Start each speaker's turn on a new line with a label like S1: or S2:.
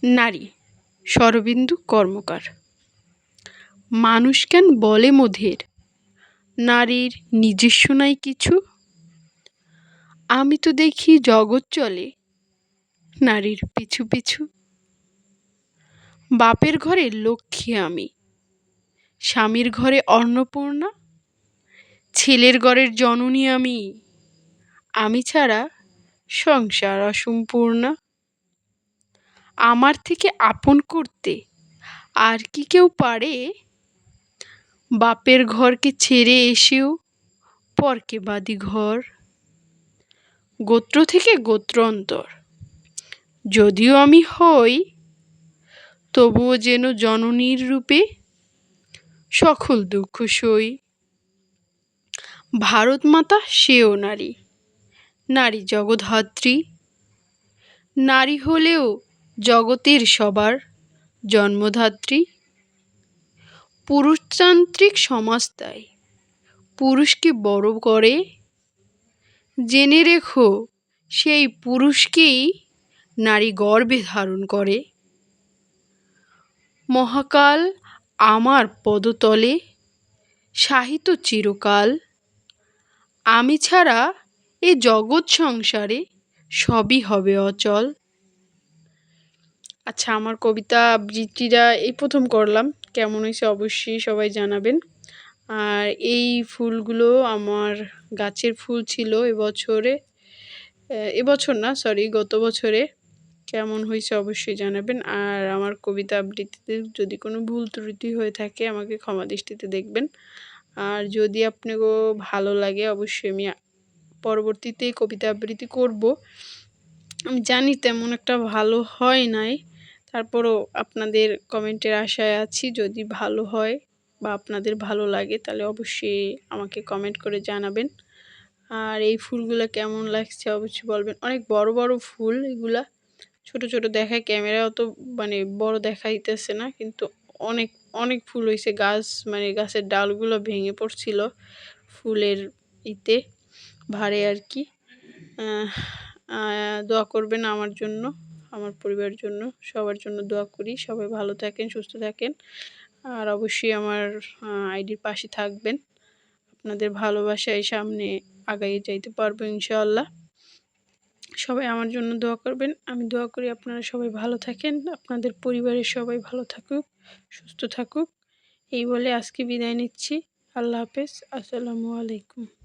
S1: নারী শরদিন্দু কর্মকার। মানুষ কেন বলে মোদের নারীর নিজস্ব নাই কিছু? আমি তো দেখি জগৎ চলে নারীর পিছু পিছু। বাপের ঘরে লক্ষ্মী আমি, স্বামীর ঘরে অন্নপূর্ণা, ছেলের ঘরের জননী আমি, আমি ছাড়া সংসার অসম্পূর্ণা। আমার থেকে আপন করতে আর কি কেউ পারে? বাপের ঘরকে ছেড়ে এসেও পরকে বাঁধি ঘর। গোত্র থেকে গোত্রান্তর যদিও আমি হই, তবুও যেন জননীর রূপে সকল দুঃখ সই। ভারত মাতা সেও নারী, নারী জগদ্ধাত্রী। নারী হলেও জগতের সবার জন্মধাত্রী। পুরুষতান্ত্রিক সমাজ তাই পুরুষকে বড় করে। জেনে রেখো সেই পুরুষকেই নারী গর্ভে ধারণ করে। মহাকাল আমার পদতলে শায়িত চিরকাল। আমি ছাড়া এ জগৎ সংসারে সবই হবে অচল। আচ্ছা, আমার কবিতা আবৃত্তিটা এই প্রথম করলাম, কেমন হয়েছে অবশ্যই সবাই জানাবেন। আর এই ফুলগুলো আমার গাছের ফুল ছিল এবছরে, এবছর না সরি গত বছরে। কেমন হয়েছে অবশ্যই জানাবেন। আর আমার কবিতা আবৃত্তিতে যদি কোনো ভুল ত্রুটি হয়ে থাকে আমাকে ক্ষমা দৃষ্টিতে দেখবেন। আর যদি আপনাকেও ভালো লাগে অবশ্যই আমি পরবর্তীতে কবিতা আবৃত্তি করব। আমি জানি তেমন একটা ভালো হয় নাই, তারপরও আপনাদের কমেন্টের আশায় আছি। যদি ভালো হয় বা আপনাদের ভালো লাগে তাহলে অবশ্যই আমাকে কমেন্ট করে জানাবেন। আর এই ফুলগুলো কেমন লাগছে অবশ্যই বলবেন। অনেক বড় বড় ফুল এগুলা, ছোট ছোট দেখায় ক্যামেরা অত মানে বড় দেখাইতেছে না, কিন্তু অনেক অনেক ফুল হয়েছে। গাছ মানে গাছের ডালগুলো ভেঙে পড়ছিল ফুলের ইতে ভারে আর কি। দোয়া করবেন আমার জন্য, আমার পরিবারের জন্য, সবার জন্য দোয়া করি। সবাই ভালো থাকেন, সুস্থ থাকেন। আর অবশ্যই আমার আইডির পাশে থাকবেন। আপনাদের ভালোবাসায় সামনে আগাইয়ে যাইতে পারবো ইনশাআল্লাহ। সবাই আমার জন্য দোয়া করবেন। আমি দোয়া করি আপনারা সবাই ভালো থাকেন, আপনাদের পরিবারের সবাই ভালো থাকুক, সুস্থ থাকুক। এই বলে আজকে বিদায় নিচ্ছি। আল্লাহ হাফেজ। আসসালামু আলাইকুম।